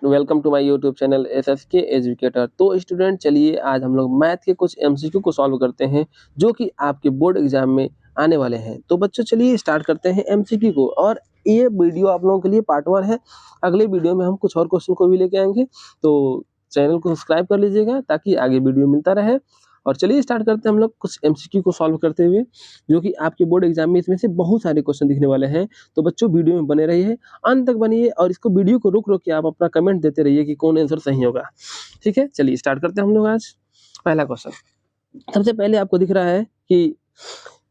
Welcome to my YouTube channel SSK educator. तो student चलिए आज हम लोग मैथ के कुछ MCQ को सॉल्व करते हैं जो कि आपके बोर्ड एग्जाम में आने वाले हैं। तो बच्चों चलिए स्टार्ट करते हैं MCQ को, और ये वीडियो आप लोगों के लिए पार्ट 1 है। अगले वीडियो में हम कुछ और क्वेश्चन को भी लेके आएंगे, तो चैनल को सब्सक्राइब कर लीजिएगा ताकि आगे वीडियो मिलता रहे। और चलिए स्टार्ट करते हैं हम लोग कुछ MCQ को सॉल्व करते हुए, जो कि आपके बोर्ड एग्जाम में इसमें से बहुत सारे क्वेश्चन दिखने वाले हैं। तो बच्चों वीडियो में बने रहिए, अंत तक बनिए, और इसको वीडियो को रोक रोक के आप अपना कमेंट देते रहिए कि कौन आंसर सही होगा। ठीक है, चलिए स्टार्ट करते हैं हम लोग आज। पहला क्वेश्चन, सबसे पहले आपको दिख रहा है कि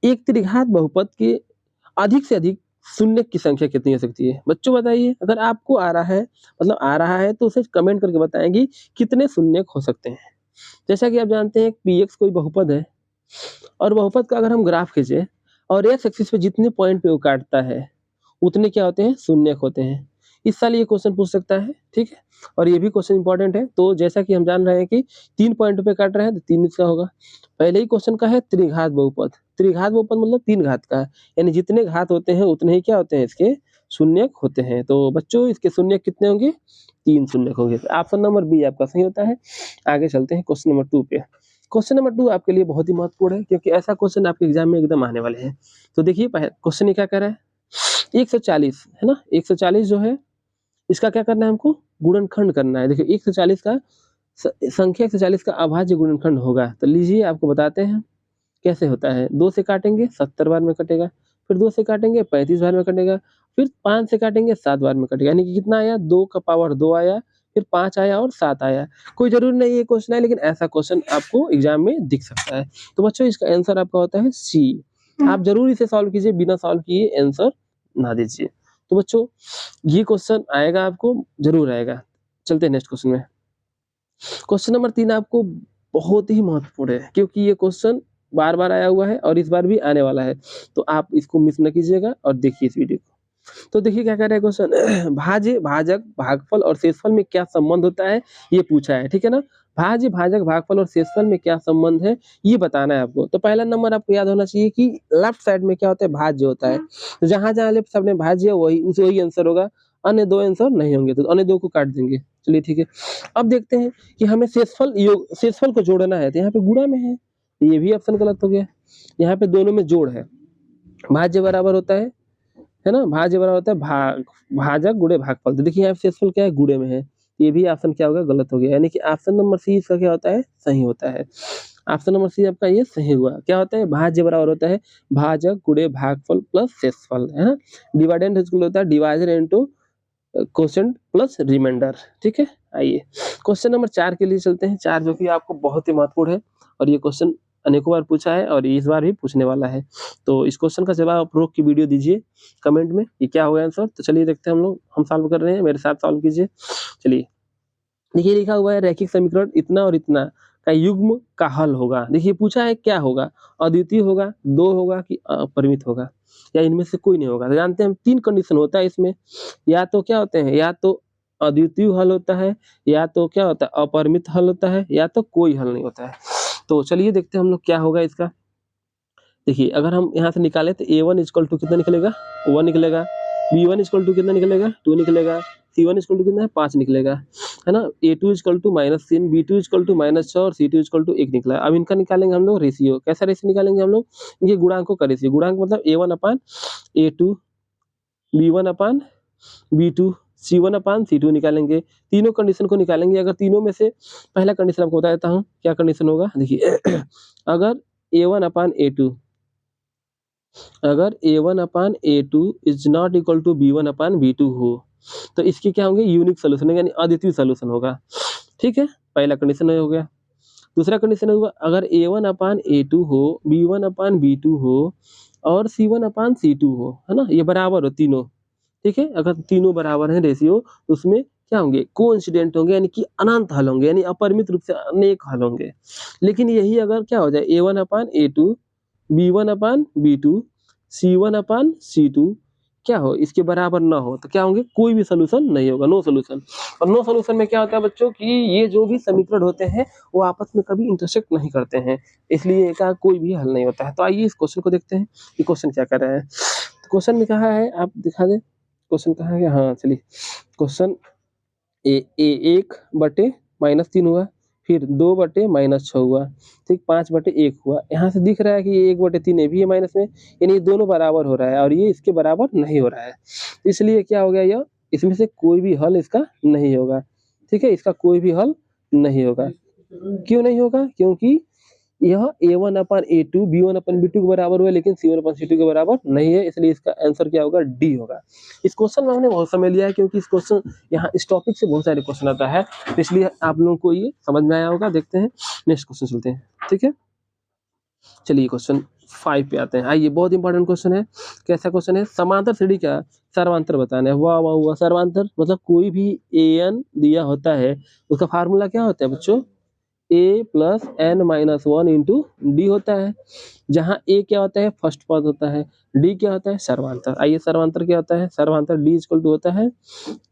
एक त्रिघात बहुपद के अधिक से अधिक शून्य की संख्या कितनी हो सकती है। बच्चों बताइए, अगर आपको आ रहा है तो उसे कमेंट करके बताएंगे कितने शून्य हो सकते हैं। जैसा कि आप जानते हैं PX कोई बहुपद है, और बहुपद का अगर हम ग्राफ खींचे और एक्स एक्सिस पे जितने पॉइंट पे वो काटता है उतने क्या होते हैं, शून्य होते हैं। इस साल ये क्वेश्चन पूछ सकता है, ठीक है। और ये भी क्वेश्चन इंपॉर्टेंट है। तो जैसा कि हम जान रहे हैं कि 3 पॉइंट पे काट रहे हैं तो 3 इसका होगा। पहले ही क्वेश्चन का है त्रिघात बहुपद। त्रिघात बहुपद मतलब 3 घात का है, यानी जितने घात होते हैं उतने ही क्या होते हैं, इसके शून्य होते हैं। तो बच्चों इसके शून्य कितने होंगे, 3 शून्य होंगे। ऑप्शन नंबर बी आपका सही होता है। आगे चलते हैं क्वेश्चन नंबर 2 पे। क्वेश्चन नंबर 2 आपके लिए बहुत ही महत्वपूर्ण है, क्योंकि ऐसा क्वेश्चन आपके एग्जाम में एकदम आने वाले हैं। तो देखिए क्वेश्चन ये क्या कर रहा है, 140 है ना, 140 जो है इसका क्या करना है, हमको गुणनखंड करना है। देखिए 140 का संख्या 140 का अभाज्य गुणनखंड होगा। तो लीजिए आपको बताते हैं कैसे होता है। 2 से काटेंगे 70 बार में कटेगा, फिर 2 से काटेंगे 35 बार में कटेगा, फिर 5 से काटेंगे 7 बार में कटेगा। यानी कि कितना आया, 2 का पावर 2 आया, फिर 5 आया और 7 आया। कोई जरूरी नहीं ये क्वेश्चन है, लेकिन ऐसा क्वेश्चन आपको एग्जाम में दिख सकता है। तो बच्चों इसका आंसर आपका होता है सी। आप जरूर इसे सॉल्व कीजिए, बिना सॉल्व किए आंसर ना दीजिए। तो बच्चों ये क्वेश्चन आएगा, आपको जरूर आएगा। चलते हैं नेक्स्ट क्वेश्चन में। क्वेश्चन नंबर 3 आपको बहुत ही महत्वपूर्ण है, क्योंकि ये क्वेश्चन बार बार आया हुआ है और इस बार भी आने वाला है। तो आप इसको मिस न कीजिएगा और देखिए इस वीडियो को। तो देखिए क्या कह रहा है क्वेश्चन, भाज्य भाजक भागफल और शेषफल में क्या संबंध होता है, ये पूछा है, ठीक है ना। भाज्य भाजक भागफल और शेषफल में क्या संबंध है, ये बताना है आपको। तो पहला नंबर आपको याद होना चाहिए कि लेफ्ट साइड में क्या होता है, भाज्य होता है। तो जहां जहां लेफ्ट साइड में भाज्य है वही आंसर होगा, अन्य 2 आंसर नहीं होंगे। तो अन्य 2 को काट देंगे। चलिए ठीक है, अब देखते हैं कि हमें शेषफल को जोड़ना है। तो यहाँ पे गुणा में है, ये भी ऑप्शन गलत हो गया। यहाँ पे दोनों में जोड़ है, भाज्य बराबर होता है ना, भाज्य बराबर होता है भाजक गुणे भागफल। तो देखिए यहाँ पे शेषफल क्या है, गुणे में है। ये भी ऑप्शन क्या होगा, गलत हो गया। यानी कि ऑप्शन नंबर सी इसका क्या होता है, सही होता है। ऑप्शन नंबर सी आपका ये सही हुआ। क्या होता है, भाज्य बराबर होता है भाजक गुणे भागफल प्लस शेषफल, है ना। डिवाइडेंड होता है divisor into quotient plus remainder, ठीक है। आइए क्वेश्चन नंबर 4 के लिए चलते हैं। 4 जो कि आपको बहुत ही महत्वपूर्ण है, और ये क्वेश्चन अनेकों बार पूछा है और इस बार भी पूछने वाला है। तो इस क्वेश्चन का जवाब आप रोक की वीडियो दीजिए कमेंट में, ये क्या होगा आंसर। तो चलिए देखते हैं हम सॉल्व कर रहे हैं, मेरे साथ सॉल्व कीजिए। चलिए देखिए लिखा हुआ है रैखिक समीकरण इतना और इतना का युग्म का हल होगा। देखिए पूछा है क्या होगा, अद्वितीय होगा, 2 होगा कि अपरिमित होगा, या इनमें से कोई नहीं होगा। तो जानते हैं हम 3 कंडीशन होता है इसमें, या तो क्या होते हैं, या तो अद्वितीय हल होता है, या तो क्या होता है अपरिमित हल होता है, या तो कोई हल नहीं होता है। तो चलिए देखते हैं हम लोग क्या होगा इसका। देखिए अगर हम यहाँ से निकाले तो A1 इक्वल टू कितना निकलेगा, 1 निकलेगा। B1 इक्वल टू कितना निकलेगा, 2 निकलेगा। C1 इक्वल टू कितना है, 5 निकलेगा, है ना। A2 equal to -3, B2 equal to -6 और C2 इक्वल टू 1 निकला। अब इनका निकालेंगे हम लोग रेशियो। कैसा रेशियो निकालेंगे हम लोग, इनके गुणांकों का रेशियो। गुणांक मतलब A1/A2, B1/B2, C1/C2 निकालेंगे। तीनों कंडीशन को निकालेंगे। अगर तीनों में से पहला कंडीशन आपको बता देता हूँ क्या कंडीशन होगा। देखिए अगर A1/A2 is not equal to B1/B2 हो, तो इसके क्या होंगे, यूनिक सोल्यूशन यानी अद्वितीय सोल्यूशन होगा, ठीक है। पहला कंडीशन हो गया। दूसरा कंडीशन होगा अगर A1/A2 हो, B1/B2 हो और C1/C2 हो, है ना, ये बराबर हो तीनों, ठीक है। अगर तीनों बराबर है रेशियो, तो उसमें क्या होंगे, कोइंसिडेंट होंगे, यानी कि अनंत हल होंगे, यानी अपरिमित रूप से अनेक हल होंगे। लेकिन यही अगर क्या हो जाए, A1/A2, B1/B2, C1/C2 क्या हो, इसके बराबर ना हो, तो क्या होंगे, कोई भी सोल्यूशन नहीं होगा, नो सोल्यूशन। और नो सोल्यूशन में क्या होता है बच्चों कि ये जो भी समीकरण होते हैं वो आपस में कभी इंटरसेक्ट नहीं करते हैं, इसलिए इसका कोई भी हल नहीं होता है। तो आइए इस क्वेश्चन को देखते हैं कि क्वेश्चन क्या कर रहा है। क्वेश्चन में कहा है, आप दिखा दें क्वेश्चन कहाँ है, हाँ चलिए क्वेश्चन ए 1/-3 हुआ, फिर 2/-6 हुआ, ठीक 5/1 हुआ। यहाँ से दिख रहा है कि ये 1/3 ये भी है माइनस में, यानी ये दोनों बराबर हो रहा है और ये इसके बराबर नहीं हो रहा है। इसलिए क्या हो गया यह, इसमें से कोई भी हल इसका नहीं होगा, ठीक है, इसका कोई भी हल नहीं होगा। क्यों नहीं होगा? क्योंकि यह A1/A2 B1/B2 के बराबर हुआ, लेकिन C1/C2 के बराबर नहीं है, इसलिए इसका आंसर क्या होगा? डी होगा। इस क्वेश्चन में हमने बहुत समय लिया है, क्योंकि इस क्वेश्चन यहाँ इस टॉपिक से बहुत सारे क्वेश्चन आता है, तो इसलिए आप लोगों को ये समझ में आया होगा। देखते हैं नेक्स्ट क्वेश्चन चलते हैं, ठीक है। चलिए क्वेश्चन 5 पे आते हैं। आइए, बहुत इंपॉर्टेंट क्वेश्चन है। कैसा क्वेश्चन है? समांतर श्रेणी का सर्वांतर बताना है। वाह वाह वाह! सर्वांतर मतलब कोई भी an दिया होता है, उसका फार्मूला क्या होता है बच्चों? a+n-1 इंटू डी होता है, जहाँ a क्या होता है? फर्स्ट पद होता है, d क्या होता है? सर्वांतर। आइए, सर्वांतर क्या होता है? सर्वांतर d इक्वल टू होता है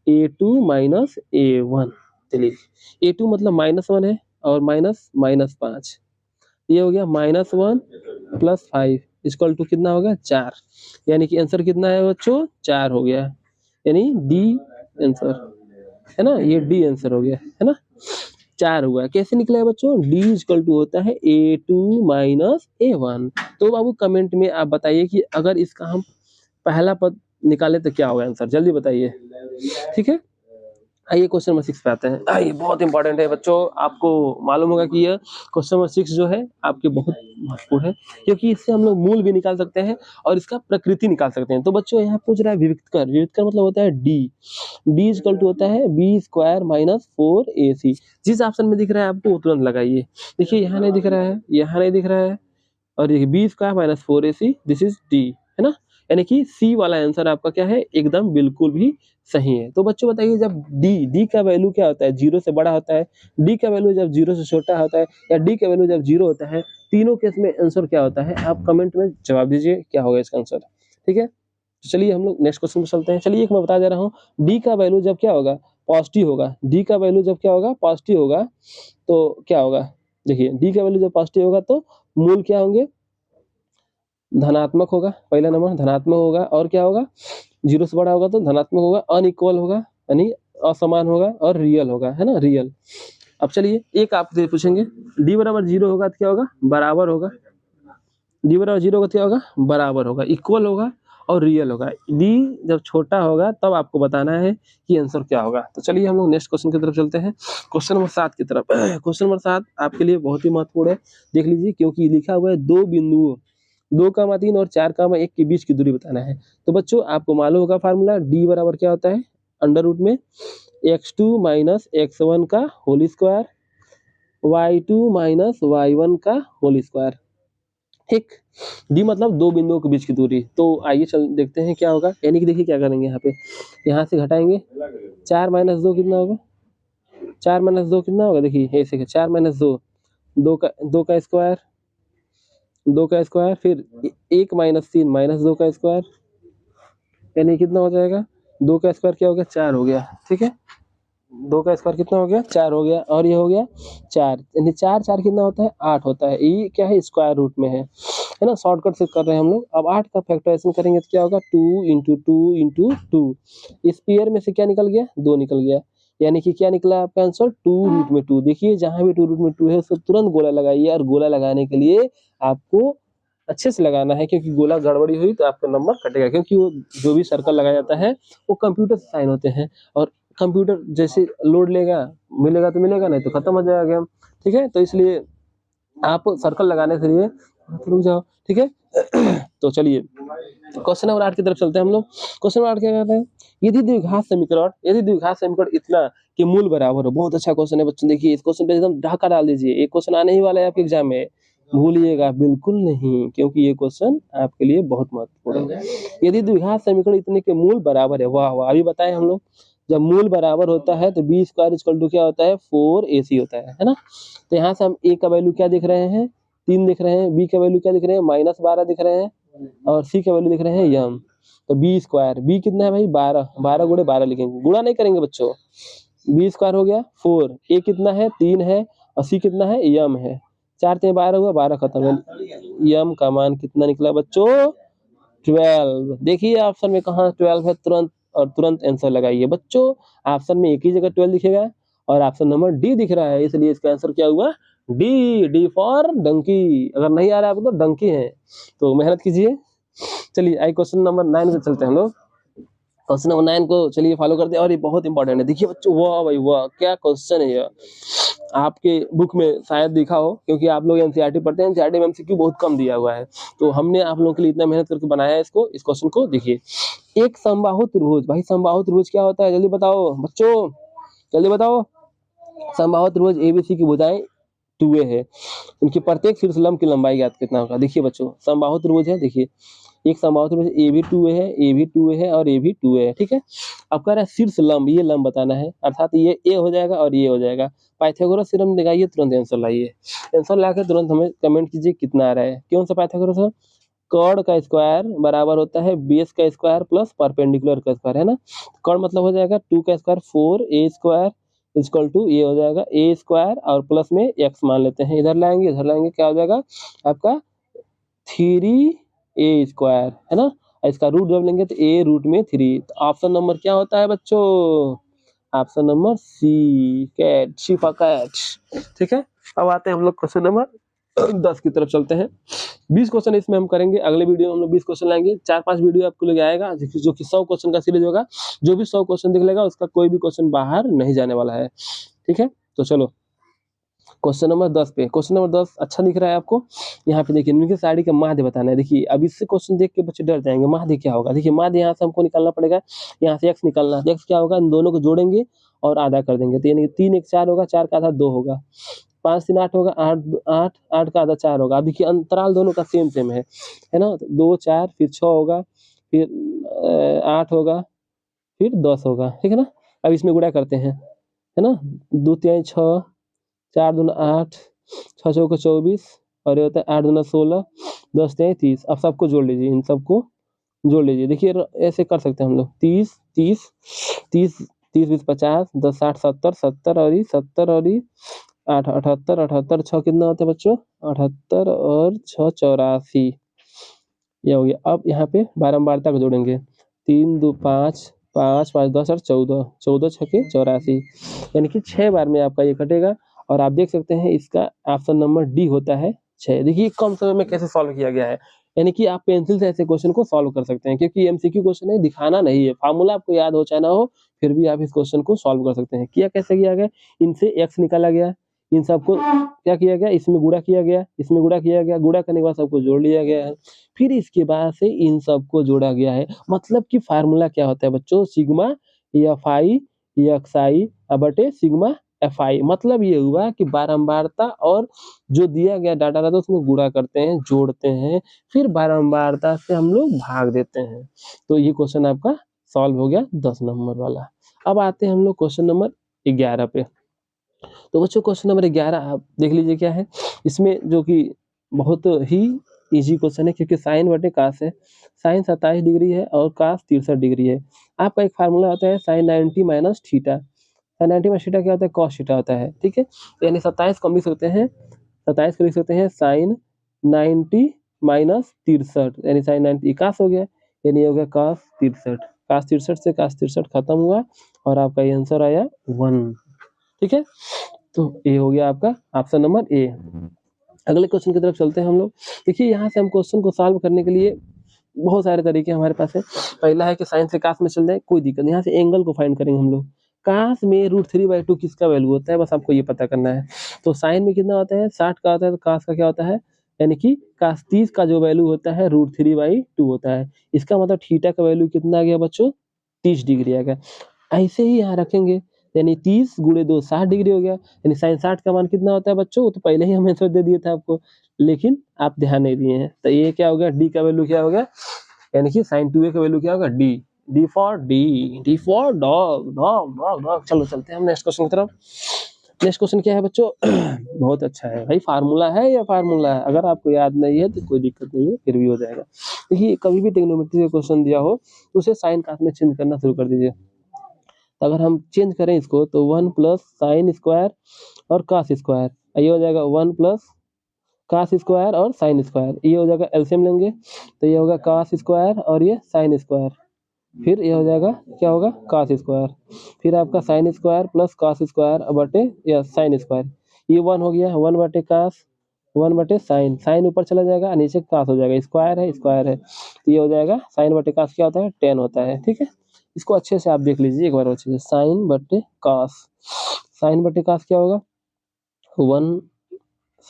a2 माइनस a1। चलिए, a2 मतलब -1 है और माइनस 5, ये हो गया -1 + 5 इक्वल टू कितना होगा? 4। यानी कि आंसर कितना है बच्चों? 4 हो गया, यानी डी आंसर है ना, ये डी आंसर हो गया, है ना। 4 हुआ। कैसे निकला है बच्चों? d इक्वल टू होता है a2 माइनस a1। तो बाबू कमेंट में आप बताइए कि अगर इसका हम पहला पद निकाले तो क्या होगा आंसर? जल्दी बताइए, ठीक है। आइए क्वेश्चन नंबर 6 पे आते हैं। आइए, बहुत इंपॉर्टेंट है बच्चों, आपको मालूम होगा कि यह क्वेश्चन नंबर 6 जो है आपके बहुत महत्वपूर्ण है, क्योंकि इससे हम लोग मूल भी निकाल सकते हैं और इसका प्रकृति निकाल सकते हैं। तो बच्चों यहाँ पूछ रहा है विविक्तकर। विविक्तकर मतलब होता है डी। डी इक्वल टू होता है b² माइनस 4ac। जिस ऑप्शन में दिख रहा है आपको वो तुरंत लगाइए। देखिए, यहाँ नहीं दिख रहा है, यहाँ नहीं दिख रहा है, और ये b² minus 4ac, this is D, है ना। यानी कि सी वाला आंसर आपका क्या है? एकदम बिल्कुल भी सही है। तो बच्चों बताइए, जब डी का वैल्यू क्या होता है? 0 से बड़ा होता है, डी का वैल्यू जब 0 से छोटा होता है, या डी का वैल्यू जब 0 होता है, तीनों केस में आंसर क्या होता है? आप कमेंट में जवाब दीजिए, क्या होगा इसका आंसर, ठीक है। तो चलिए हम लोग नेक्स्ट क्वेश्चन पे चलते हैं। चलिए, एक मैं बता दे रहा हूँ, डी का वैल्यू जब क्या होगा? पॉजिटिव होगा। डी का वैल्यू जब क्या होगा? पॉजिटिव होगा, तो क्या होगा? देखिए, डी का वैल्यू जब पॉजिटिव होगा तो मूल क्या होंगे? धनात्मक होगा, पहला नंबर धनात्मक होगा, और क्या होगा? 0 से बड़ा होगा तो धनात्मक होगा, अनइक्वल होगा यानी असमान होगा, और रियल होगा, है ना, रियल। अब चलिए, एक आपसे पूछेंगे, डी बराबर 0 होगा तो क्या होगा? बराबर होगा। डी बराबर 0 होगा तो क्या होगा? बराबर होगा, इक्वल होगा और रियल होगा। डी जब छोटा होगा तब आपको बताना है कि आंसर क्या होगा। तो चलिए हम लोग नेक्स्ट क्वेश्चन की तरफ चलते हैं, क्वेश्चन नंबर 7 की तरफ। क्वेश्चन नंबर 7 आपके लिए बहुत ही महत्वपूर्ण है, देख लीजिए, क्योंकि लिखा हुआ है दो बिंदुओं 2,3 और 4,1 के बीच की दूरी बताना है। तो बच्चों आपको मालूम होगा फार्मूला, डी बराबर क्या होता है? अंडर रूट में x2 माइनस x1 का whole square, y2 minus y1 का होल स्क्वायर, ठीक। डी मतलब दो बिंदुओं के बीच की दूरी। तो आइए चल देखते हैं क्या होगा। यानी कि देखिए क्या करेंगे, यहाँ पे यहाँ से घटाएंगे, 4 माइनस 2 कितना होगा? 4 माइनस 2 कितना होगा? देखिए ऐसे 4 माइनस 2, 2 का स्क्वायर, 2 का स्क्वायर, फिर 1 माइनस 3 माइनस 2 का स्क्वायर, यानी कितना हो जाएगा? 2 का स्क्वायर क्या हो गया? 4 हो गया, ठीक है। 2 का स्क्वायर कितना हो गया? 4 हो गया, और ये हो गया 4, यानी 4 4 कितना होता है? 8 होता है। ये क्या है? स्क्वायर रूट में है ना, शॉर्टकट से कर रहे हैं हम लोग। अब 8 का फैक्टराइजेशन करेंगे तो क्या होगा? 2 इंटू 2 इंटू 2, इस पेयर में से क्या निकल गया? 2 निकल गया, यानी कि क्या निकला आपका आंसर? 2 रूट में 2। देखिए, जहां भी 2 रूट में 2 है उसको तुरंत गोला लगाइए, और गोला लगाने के लिए आपको अच्छे से लगाना है, क्योंकि गोला गड़बड़ी हुई तो आपका नंबर कटेगा, क्योंकि वो जो भी सर्कल लगाया जाता है वो कंप्यूटर से साइन होते हैं, और कंप्यूटर जैसे लोड लेगा, मिलेगा तो मिलेगा, नहीं तो खत्म हो जाएगा गेम, ठीक है। तो इसलिए आप सर्कल लगाने के लिए रुक जाओ, ठीक है। तो चलिए क्वेश्चन नंबर 8 की तरफ चलते हैं हम लोग। क्वेश्चन नंबर 8 क्या कहता है? यदि द्विघात समीकरण इतना कि मूल बराबर हो। बहुत अच्छा क्वेश्चन है बच्चों, देखिए इस क्वेश्चन पे एकदम ढाका डाल दीजिए, एक क्वेश्चन आने ही वाला है आपके एग्जाम में, भूलिएगा बिल्कुल नहीं, क्योंकि ये क्वेश्चन आपके लिए बहुत महत्वपूर्ण है। यदि द्विघात समीकरण इतने के मूल बराबर है, वाह वाह, अभी बताएं हम लोग, जब मूल बराबर होता है तो b² इक्वल टू क्या होता है? 4ac होता है ना। तो यहाँ से हम a का वैल्यू क्या दिख रहे हैं? 3 दिख रहे हैं, b का वैल्यू क्या दिख रहे हैं? -12 दिख रहे हैं, और c का वैल्यू दिख रहे हैं यम। तो b², b कितना है भाई? 12, 12 गुणे 12 लिखेंगे, गुणा नहीं करेंगे बच्चों। b² हो गया 4, a कितना है? 3 है, और c कितना है? यम है। 4 3 12 हुआ, 12 खत्म। यम का मान कितना निकला बच्चों? 12। देखिए ऑप्शन में कहाँ 12 है, तुरंत और तुरंत आंसर लगाइए। बच्चों ऑप्शन में एक ही जगह 12 दिखेगा और ऑप्शन नंबर डी दिख रहा है, इसलिए इसका आंसर क्या हुआ? डी। D for donkey. अगर नहीं आ रहा है आपको तो डंकी है, तो मेहनत कीजिए। चलिए आई क्वेश्चन नंबर 9 पे चलते हैं हम लोग। क्वेश्चन नंबर 9 को चलिए फॉलो करते हैं और ये बहुत इंपॉर्टेंट है। देखिए बच्चों, वाह भाई वाह, क्या क्वेश्चन है ये। आपके बुक में शायद दिखा हो, क्योंकि आप लोग एनसीईआरटी पढ़ते हैं, एनसीईआरटी में एमसीक्यू बहुत कम दिया हुआ है, तो हमने आप लोगों के लिए इतना मेहनत करके बनाया है इसको। इस क्वेश्चन को देखिए, एक समबाहु त्रिभुज। भाई समबाहु त्रिभुज क्या होता है, जल्दी बताओ बच्चों, जल्दी बताओ। समबाहु त्रिभुज एबीसी की भुजाएं 2a है, इनकी प्रत्येक शीर्ष लंब की लंबाई ज्ञात कितना होगा। देखिए बच्चों, समबाहु त्रिभुज है, देखिए एक समबाहु त्रिभुज ए भी 2a है, ए भी 2a है और ए भी 2a है, ठीक है। अब कह रहा है शीर्ष लंब, ये लंब बताना है, अर्थात ये ए हो जाएगा और ये हो जाएगा। पाइथागोरस थ्योरम लगाइए, तुरंत आंसर लाइए। आंसर लाकर तुरंत हमें कमेंट कीजिए कितना आ रहा है। कौन सा पाइथागोरस है? कर्ण का स्क्वायर बराबर होता है बेस का स्क्वायर प्लस परपेंडिकुलर का स्क्वायर, है ना। कर्ण मतलब हो जाएगा 2 का square 4a square equal to ये हो जाएगा a स्क्वायर और प्लस में x मान लेते हैं, इधर लाएंगे क्या हो जाएगा आपका 3a स्क्वायर, है ना। इसका रूट जब लेंगे तो a रूट में 3। तो ऑप्शन नंबर क्या होता है बच्चों? ऑप्शन नंबर सी, कैट, शिफा कैट, ठीक है। अब आते हैं हम लोग क्वेश्चन नंबर 10 की तरफ चलते हैं। 20 क्वेश्चन इसमें हम करेंगे, अगले वीडियो में हम लोग 20 क्वेश्चन लाएंगे। 4-5 वीडियो आपको लग आएगा जो कि 100 क्वेश्चन का सीरीज होगा। जो भी 100 क्वेश्चन देख लेगा उसका कोई भी क्वेश्चन बाहर नहीं जाने वाला है, ठीक है। तो चलो क्वेश्चन नंबर 10 पे। क्वेश्चन नंबर 10 अच्छा दिख रहा है आपको? यहाँ पे देखिए, निम्नलिखित सारणी का माध्य बताना है। देखिए अब इससे क्वेश्चन देख के बच्चे डर जाएंगे, माध्य क्या होगा। देखिए माध्य यहाँ से हमको निकालना पड़ेगा, यहाँ से x निकालना है। x क्या होगा, इन दोनों को जोड़ेंगे और आधा कर देंगे, तो यानी 3 1 4 होगा, 4 का आधा 2 होगा, 5 3 8 होगा, 8 8 का आधा 4 होगा। अब देखिए अंतराल दोनों का सेम है ना, 2 4 फिर 6 होगा, फिर 8 होगा, फिर 10 होगा, ठीक है ना। अब इसमें गुणा करते हैं, है ना। 2 3 6, 4 दूना 8, 6 चौका 24 और ये होता है 8 दूना 16, 10 3 30। अब सबको जोड़ लीजिए, इन सबको जोड़ लीजिए। देखिए ऐसे कर सकते हैं हम लोग, 30 30 30 30 20 50, 10 60 70 70 और ये 70 और ये 8 78 78 6 कितना होता है बच्चों? 78 और 6 84, ये हो गया। अब यहाँ पे बारंबारता को जोड़ेंगे, 3 2 5 5 5 10 और 14 14 छके 84, यानी कि 6 बार में आपका ये कटेगा। और आप देख सकते हैं इसका ऑप्शन नंबर डी होता है 6। देखिए कम समय में कैसे सॉल्व किया गया है, यानी कि आप पेंसिल से ऐसे क्वेश्चन को सॉल्व कर सकते हैं, क्योंकि एमसीक्यू क्वेश्चन है, दिखाना नहीं है। फार्मूला आपको याद हो चाहे ना हो, फिर भी आप इस क्वेश्चन को सॉल्व कर सकते हैं। किया कैसे किया गया, इनसे एक्स निकाला गया, इन सबको क्या किया गया, इसमें गुणा किया गया, इसमें गुणा किया गया, गुणा करने के बाद सबको जोड़ लिया गया है, फिर इसके बाद से इन सबको जोड़ा गया है। मतलब कि फार्मूला क्या होता है बच्चों, सिग्मा एफ आई एक्स आई बटे सिग्मा एफ आई। मतलब ये हुआ कि बारंबारता और जो दिया गया डाटा रहता है उसमें गुणा करते हैं, जोड़ते हैं, फिर बारंबारता से हम लोग भाग देते हैं। तो ये क्वेश्चन आपका सॉल्व हो गया 10 नंबर वाला। अब आते हैं हम लोग क्वेश्चन नंबर 11 पे। तो बच्चों क्वेश्चन नंबर 11 आप देख लीजिए क्या है इसमें, जो कि बहुत ही इजी क्वेश्चन है, क्योंकि साइन बटे कास है। साइन 27 डिग्री है और कास 63 डिग्री है। आपका एक फार्मूला होता है sine 90 minus theta. Sine 90 minus theta क्या होता है, कॉस थीटा होता है, ठीक है। यानी 27 को हम लिख सकते हैं, 27 को लिख सकते हैं साइन 90 माइनस 63, यानी साइन 90 कास हो गया, यानी हो गया कास 63। कास 63 से कास 63 खत्म हुआ और आपका ये आंसर आया 1, ठीक है। तो ये हो गया आपका ऑप्शन नंबर ए। अगले क्वेश्चन की तरफ चलते हैं हम लोग। देखिए यहाँ से हम क्वेश्चन को सॉल्व करने के लिए बहुत सारे तरीके हमारे पास है। पहला है कि साइन से कास में चल जाए, कोई दिक्कत नहीं। यहाँ से एंगल को फाइंड करेंगे हम लोग। कास में √3/2 किसका वैल्यू होता है, बस आपको ये पता करना है। तो साइन में कितना होता है, 60 का होता है, तो कास का क्या होता है, यानी कि कास 30 का जो वैल्यू होता है √3/2 होता है। इसका मतलब थीटा का वैल्यू कितना आ गया बच्चों, 30 डिग्री आ गया। ऐसे ही यहाँ रखेंगे, यानी 30 गुणे 2 60 डिग्री हो गया, यानी साइन 60 का मान कितना होता है बच्चों, वो तो पहले ही हमें आंसर दे दिया था आपको, लेकिन आप ध्यान नहीं दिए हैं। तो ये क्या हो गया, डी का वैल्यू क्या हो गया, यानी कि साइन 2a का वैल्यू क्या होगा, D. D for dog dog dog dog. चलो चलते हैं हम नेक्स्ट क्वेश्चन की तरफ। नेक्स्ट क्वेश्चन क्या है बच्चों बहुत अच्छा है भाई, फार्मूला है या फार्मूला है। अगर आपको याद नहीं है तो कोई दिक्कत नहीं है, फिर भी हो जाएगा। देखिए कभी भी ट्रिग्नोमेट्री का क्वेश्चन दिया हो तो उसे साइन कास में चेंज करना शुरू कर दीजिए। तो अगर हम चेंज करें इसको तो 1 प्लस साइन स्क्वायर और कास स्क्वायर, ये हो जाएगा 1 प्लस कास स्क्वायर और साइन स्क्वायर, ये हो जाएगा एलसीएम लेंगे तो ये होगा कास स्क्वायर और ये साइन स्क्वायर, फिर ये हो जाएगा क्या होगा cos स्क्वायर, फिर आपका sin square plus cos square बटे या sin स्क्वायर, ये 1 हो गया, 1 बटे cos 1 बटे साइन, साइन ऊपर चला जाएगा नीचे cos हो जाएगा, स्क्वायर है तो ये हो जाएगा sin बटे cos क्या होता है 10 होता है। ठीक है, इसको अच्छे से आप देख लीजिए एक बार अच्छे से, साइन बटे cos क्या होगा 1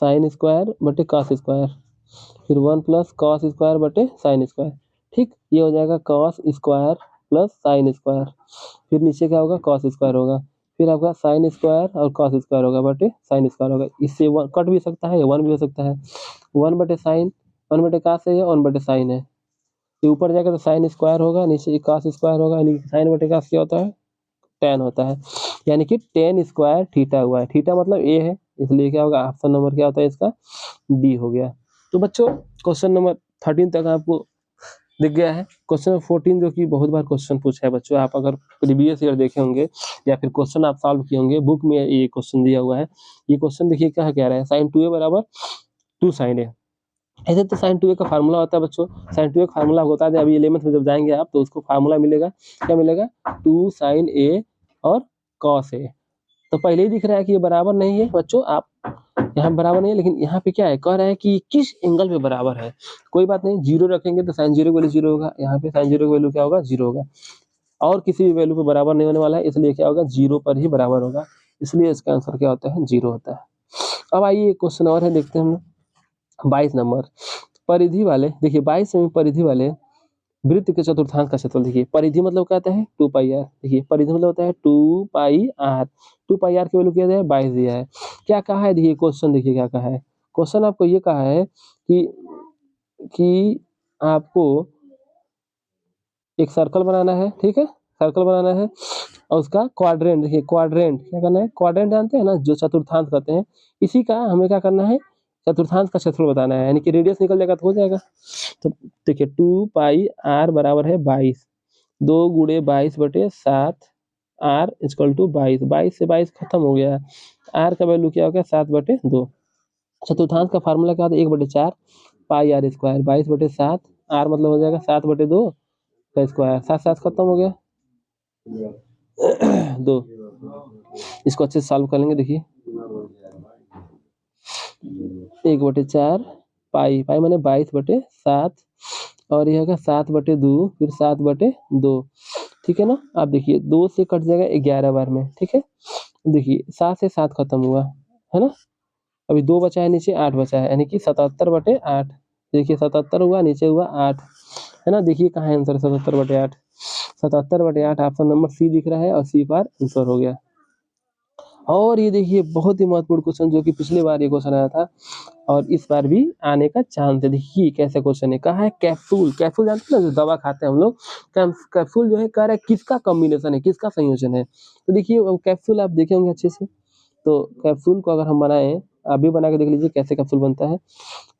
sin स्क्वायर बटे cos स्क्वायर, फिर 1 प्लस cos स्क्वायर बटे sin स्क्वायर। ठीक, ये हो जाएगा cos square plus sin square, फिर नीचे क्या होगा cos स्क्वायर होगा, फिर आपका sin स्क्वायर और cos स्क्वायर होगा बटे sin स्क्वायर होगा, इससे 1 कट भी सकता है 1 भी हो सकता है, 1 बटे sin 1 बटे cos है या 1 बटे sin है, ये ऊपर जाएगा तो sin स्क्वायर होगा, नीचे cos स्क्वायर होगा, यानी sin बटे cos क्या होता है 10 होता है, यानी कि 10 स्क्वायर थीटा हुआ है, थीटा मतलब ए है, इसलिए क्या होगा ऑप्शन नंबर क्या होता है इसका डी हो गया। तो बच्चों क्वेश्चन नंबर 13 तक आपको दिख गया है। क्वेश्चन नंबर 14 जो कि बहुत बार क्वेश्चन पूछा है बच्चों, आप अगर प्रीवियस ईयर देखे होंगे या फिर क्वेश्चन आप सॉल्व किए होंगे, बुक में ये क्वेश्चन दिया हुआ है। ये क्वेश्चन देखिए क्या कह रहा है, sin 2a बराबर 2 sin a। ऐसे तो sin 2a का फार्मूला होता है बच्चों, sin 2a का फार्मूला होता है, अभी 11th में जब जाएंगे आप तो उसको फार्मूला मिलेगा, क्या मिलेगा 2 sin a और cos a। तो पहले ही दिख रहा है कि ये बराबर नहीं है बच्चों, आप यहाँ बराबर नहीं है, लेकिन यहाँ पे क्या है कह रहा है कि किस एंगल पे बराबर है। कोई बात नहीं, जीरो रखेंगे तो साइन जीरो की वैल्यू जीरो होगा, यहाँ पे साइन जीरो की वैल्यू क्या होगा जीरो होगा, और किसी भी वैल्यू पे बराबर नहीं होने वाला है, इसलिए क्या होगा जीरो पर ही बराबर होगा, इसलिए इसका आंसर क्या होता है जीरो होता है। अब आइए एक क्वेश्चन और है, देखते हैं हम 22 नंबर, परिधि वाले, देखिए 22 में परिधि वाले वृत्त के चतुर्थांश का क्षेत्रफल, देखिए परिधि मतलब क्या आता है 2 पाई आर, देखिए परिधि मतलब होता है 2 पाई आर, 2 पाई आर की वैल्यू क्या है 22 दिया है। क्या कहा है, देखिए क्वेश्चन, देखिए क्या कहा है क्वेश्चन, आपको ये कहा है कि आपको एक सर्कल बनाना है, ठीक है सर्कल बनाना है, और उसका क्वाड्रेंट, देखिए क्वाड्रेंट क्या करना है, क्वाड्रेंट जानते हैं ना जो चतुर्थांश कहते हैं, इसी का हमें क्या करना है चतुर्थांश का क्षेत्रफल बताना है, यानी कि रेडियस निकल जाएगा तो हो जाएगा। तो देखिए 2 पाई आर बराबर है 22, 2 गुणे 22 बटे 7, आर इक्वल टू 22, 22 से 22 खत्म हो गया, आर का वैल्यू क्या हो गया 7 बटे 2। चतुर्थांश का फार्मूला क्या होता है 1 बटे 4 पाई आर स्क्वायर, 22 बटे 7, आर मतलब हो जाएगा 7 बटे 2 का स्क्वायर, 7 7 खत्म हो गया 2। इसको अच्छे से सॉल्व कर लेंगे, देखिए 1 बटे 4 पाई, पाई माने 22 बटे 7, और यह होगा 7 बटे 2, फिर 7 बटे 2, ठीक है ना। आप देखिए 2 से कट जाएगा 11 बार में, ठीक है, देखिए 7 से 7 खत्म हुआ है ना, अभी 2 बचा है नीचे 8 बचा है, यानी कि 77 बटे 8, देखिए 77 हुआ नीचे हुआ 8 है ना, देखिए कहाँ है आंसर 77 बटे 8, 77 बटे 8 ऑप्शन नंबर सी दिख रहा है, और सी बार आंसर हो गया। और ये देखिए बहुत ही महत्वपूर्ण क्वेश्चन जो कि पिछली बार ये क्वेश्चन आया था और इस बार भी आने का चांस है, देखिए कैसे क्वेश्चन है, कहा है कैप्सूल, कैप्सूल जानते हैं ना जो दवा खाते हैं हम लोग, कैप्सूल जो है कह रहा है किसका कॉम्बिनेशन है, किसका संयोजन है। तो देखिए कैप्सूल आप देखे होंगे अच्छे से, तो कैप्सूल को अगर हम बनाएं, आप भी बना के देख लीजिए कैसे कैप्सूल बनता है,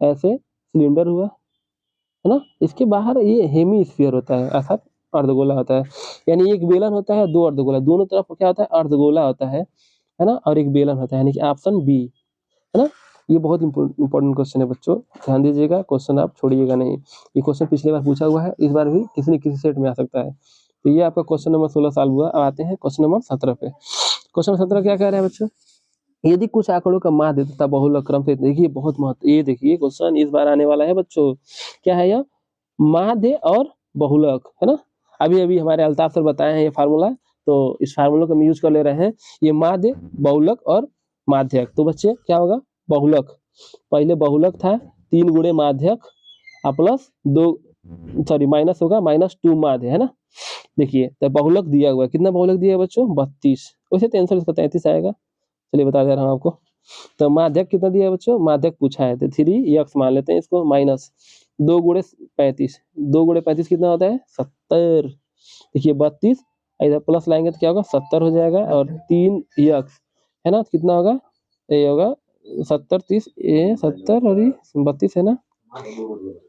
ऐसे सिलेंडर हुआ है ना, इसके बाहर ये हेमीस्फीयर होता है अर्थात अर्धगोला होता है, यानी एक बेलन होता है दो अर्धगोला, दोनों तरफ क्या होता है अर्धगोला होता है ना, और एक बेलन होता है, यानी कि ऑप्शन बी है ना। ये बहुत इंपॉर्टेंट क्वेश्चन है बच्चों, ध्यान दीजिएगा, क्वेश्चन आप छोड़िएगा नहीं, ये क्वेश्चन पिछली बार पूछा हुआ है, इस बार भी किसी न किसी सेट में आ सकता है। तो ये आपका क्वेश्चन नंबर 16 सॉल्व हुआ। अब आते हैं क्वेश्चन नंबर 17 पे। क्वेश्चन 17 क्या कह रहे हैं बच्चों, यदि कुछ आंकड़ों का माध्य तथा बहुलक क्रम से, देखिए बहुत महत्व, ये देखिए क्वेश्चन इस बार आने वाला है बच्चों, क्या है यह माध्य और बहुलक है ना। अभी अभी हमारे अल्ताफ सर बताए हैं ये फार्मूला, तो इस फार्मूला को हम यूज कर ले रहे हैं, ये माध्य बहुलक और माध्यक। तो बच्चे क्या होगा बहुलक, पहले बहुलक था 3 गुणे माध्यक प्लस 2 सॉरी माइनस होगा -2 माध्य है ना। देखिए तो बहुलक दिया हुआ है, कितना बहुलक दिया है बच्चों 32, वैसे तो आंसर इसका 33 आएगा, चलिए बता दे रहा हूँ आपको। तो माध्यक कितना दिया है बच्चों, माध्यक पूछा है तो 3 मान लेते हैं इसको, माइनस 2 गुणे 35, 2 गुणे 35 कितना होता है 70, देखिए 32, इधर प्लस लाएंगे तो क्या होगा 70 हो जाएगा, और 3 यक्स है ना, तो कितना होगा ये होगा 70 30 ये 70 और ये 32 है ना,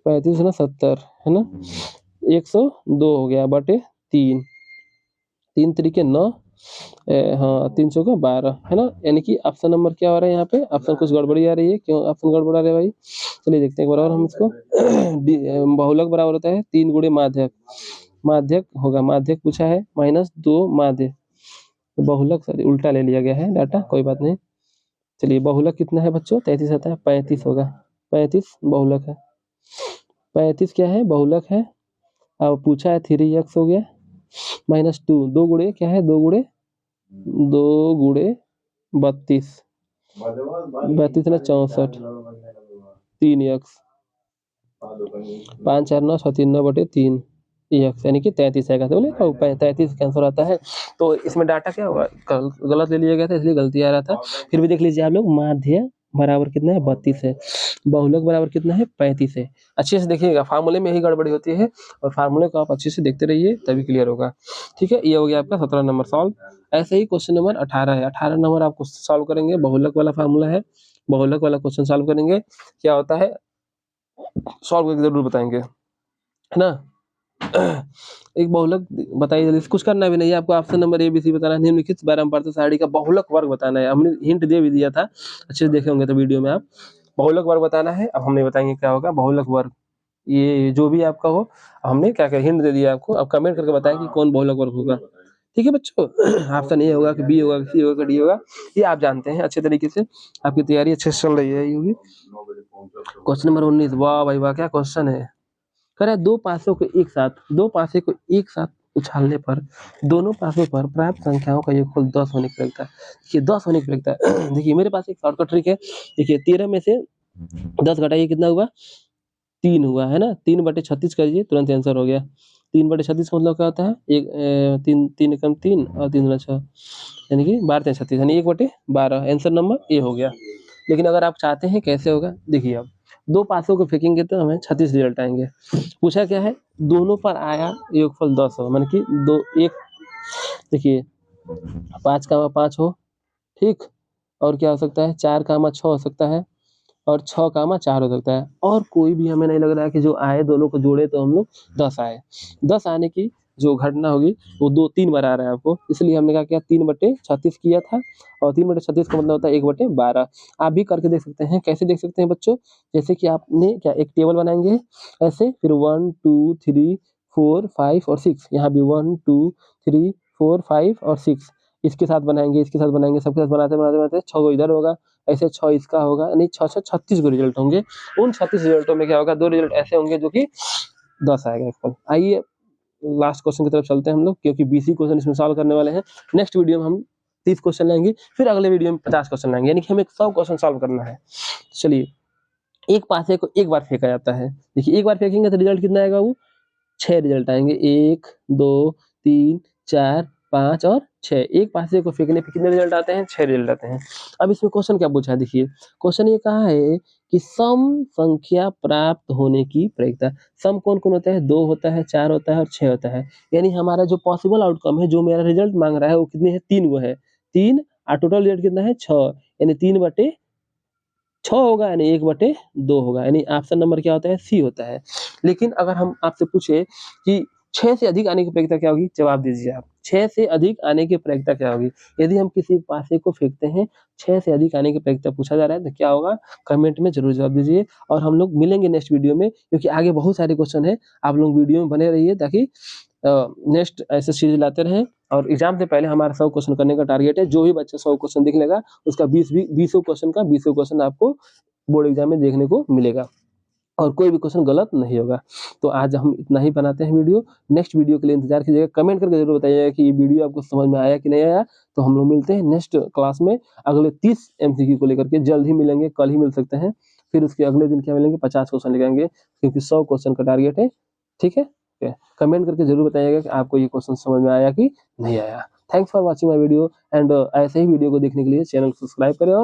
35 है ना 70 है ना, 102 हो गया बटे 3, 3 तरीके 9, हाँ 3 चौका 12 है ना, यानी कि ऑप्शन नंबर क्या हो रहा है यहाँ पे, ऑप्शन कुछ गड़बड़ी आ रही है, क्यों ऑप्शन गड़बड़ा रहे भाई, चलिए देखते हैं एक बार और हम इसको बहुलक बराबर होता है 3 गुणे माध्यक, माध्यक होगा, माध्यक पूछा है -2 माध्य, तो बहुलक सॉरी उल्टा ले लिया गया है डाटा, कोई बात नहीं। चलिए बहुलक कितना है बच्चों, 33 आता है, 35 होगा, 35 बहुलक है, 35 क्या है बहुलक है। अब पूछा है 3x हो गया -2, 2 गुणे क्या है, 2 गुणे 32, 32 ना 64, 3x, 5 4 9 6 3 9/3 x यानी कि 33 आएगा, तो बोले 33 का आंसर आता है। तो इसमें डाटा क्या होगा, गलत ले लिया गया था इसलिए गलती आ रहा था। फिर भी देख लीजिए आप लोग, माध्य बराबर कितना है 32 है, बहुलक बराबर कितना है 35 है। अच्छे से देखिएगा, फार्मूले में ही गड़बड़ी होती है और फार्मूले को आप अच्छे से देखते रहिए तभी क्लियर होगा। ठीक है, ये हो गया आपका 17 नंबर सॉल्व। ऐसे ही क्वेश्चन नंबर 18 है, 18 नंबर आपको सॉल्व करेंगे, बहुलक वाला फार्मूला है, बहुलक वाला क्वेश्चन सॉल्व करेंगे। क्या होता है सॉल्व करके जरूर बताएंगे, है ना। एक बहुलक बताइए जल्दी, कुछ करना भी नहीं है आपको, ऑप्शन नंबर ABC बताना है, निम्नलिखित बारंबारता सारणी का बहुलक वर्ग बताना है। हमने हिंट दे भी दिया था, अच्छे से देखे होंगे तो वीडियो में आप, बहुलक वर्ग बताना है। अब हमने बताएंगे क्या होगा बहुलक वर्ग, ये जो भी आपका हो, हमने क्या क्या हिंट दे दिया आपको, अब कमेंट करके बताएं कि कौन बहुलक वर्ग होगा। ठीक है बच्चों, ऑप्शन ए होगा कि बी होगा कि सी होगा डी होगा, ये आप जानते हैं अच्छे तरीके से, आपकी तैयारी अच्छे से चल रही है। ये होगी क्वेश्चन नंबर 19, वाह भाई वाह क्या क्वेश्चन है। कह रहा है दो पासे को एक साथ उछालने पर दोनों पासों पर प्राप्त संख्याओं का योगफल 10 होने की लगता है। देखिए 10 होने की लगता है। देखिए मेरे पास एक शॉर्टकट ट्रिक है, देखिए 13 में से 10 घटाइए कितना हुआ, 3 हुआ है ना, 3/36 करिए तुरंत आंसर हो गया। 3/36 का मतलब क्या होता है, एक 3 3 एकम 3 और 3 दूना 6 यानी कि 12×3 = 36 यानी 1/12, आंसर नंबर ए हो गया। लेकिन अगर आप चाहते हैं कैसे होगा, देखिए अब दो पासों को फेंकेंगे तो हमें 36 रिजल्ट आएंगे। पूछा क्या है, दोनों पर आया योगफल 10 हो, माने कि दो एक, देखिए 5, 5 हो, ठीक, और क्या हो सकता है 4, 6 हो सकता है, और 6, 4 हो सकता है, और कोई भी हमें नहीं लग रहा है कि जो आए दोनों को जोड़े तो हम लोग 10 आए। 10 आने की जो घटना होगी वो 2-3 बार आ रहा है आपको, इसलिए हमने कहा क्या 3/36 किया था, और 3/36 का मतलब होता है 1/12। आप भी करके देख सकते हैं, कैसे देख सकते हैं बच्चों, जैसे कि आपने क्या एक टेबल बनाएंगे ऐसे, फिर 1 2 3 4 5 और 6, यहाँ भी 1 2 3 4 5 और 6, इसके साथ बनाएंगे, इसके साथ बनाएंगे, सबके साथ बनाते बनाते बनाते 6 इधर होगा, ऐसे 6 इसका होगा, यानी 6 36 गो रिजल्ट होंगे। उन 36 रिजल्टों में क्या होगा, 2 रिजल्ट ऐसे होंगे जो कि 10 आएगा योगफल। आइए लास्ट क्वेश्चन की तरफ चलते हैं हम लोग, क्योंकि 20 क्वेश्चन इसमें सॉल्व करने वाले हैं। नेक्स्ट वीडियो में हम 30 क्वेश्चन लेंगे, फिर अगले वीडियो में 50 क्वेश्चन लेंगे, यानी कि हमें 100 क्वेश्चन सॉल्व करना है। चलिए, एक पासे को एक बार फेंका जाता है, देखिए एक बार फेंकेंगे तो रिजल्ट कितना आएगा, वो 6 रिजल्ट आएंगे, 1 2 3 4 5 और 6। एक पासे को फेंकने पे कितने रिजल्ट आते हैं, 6 रिजल्ट आते हैं। अब इसमें क्वेश्चन क्या पूछा है, देखिए क्वेश्चन ये कहा है कि सम संख्या प्राप्त होने की प्रयोगता। सम कौन कौन होता है, 2 होता है, 4 होता है और 6 होता है। यानी हमारा जो पॉसिबल आउटकम है, जो मेरा रिजल्ट मांग रहा है वो कितने है, 3 वो है, 3 और टोटल रिजल्ट कितना है 6, यानी 3/6 होगा, यानी 1/2 होगा, यानी ऑप्शन नंबर क्या होता है, सी होता है। लेकिन अगर हम आपसे पूछे कि 6 से अधिक आने की प्रयोगता क्या होगी, जवाब दीजिए आप, 6 से अधिक आने की प्रयोगता क्या होगी। यदि हम किसी पासे को फेंकते हैं, 6 से अधिक आने की प्रयोगता पूछा जा रहा है तो क्या होगा, कमेंट में जरूर जवाब दीजिए। और हम लोग मिलेंगे नेक्स्ट वीडियो में, क्योंकि आगे बहुत सारे क्वेश्चन है, आप लोग वीडियो में बने रहिए ताकि नेक्स्ट ऐसे सीरीज लाते रहें। और एग्जाम से पहले हमारा 100 क्वेश्चन करने का टारगेट है, जो भी बच्चा 100 क्वेश्चन देख लेगा उसका 20 क्वेश्चन का 20 क्वेश्चन आपको बोर्ड एग्जाम में देखने को मिलेगा, और कोई भी क्वेश्चन गलत नहीं होगा। तो आज हम इतना ही बनाते हैं वीडियो, नेक्स्ट वीडियो के लिए इंतजार कीजिएगा, कमेंट करके जरूर बताइएगा कि ये वीडियो आपको समझ में आया कि नहीं आया। तो हम लोग मिलते हैं नेक्स्ट क्लास में अगले 30 MCQ को लेकर के, जल्द ही मिलेंगे, कल ही मिल सकते हैं, फिर उसके अगले दिन क्या मिलेंगे 50 क्वेश्चन लेके आएंगे, क्योंकि 100 क्वेश्चन का टारगेट है। ठीक है, कमेंट करके जरूर बताइएगा कि आपको ये क्वेश्चन समझ में आया कि नहीं आया। Thanks for watching my video, and ऐसे ही वीडियो को देखने के लिए चैनल को सब्सक्राइब करें और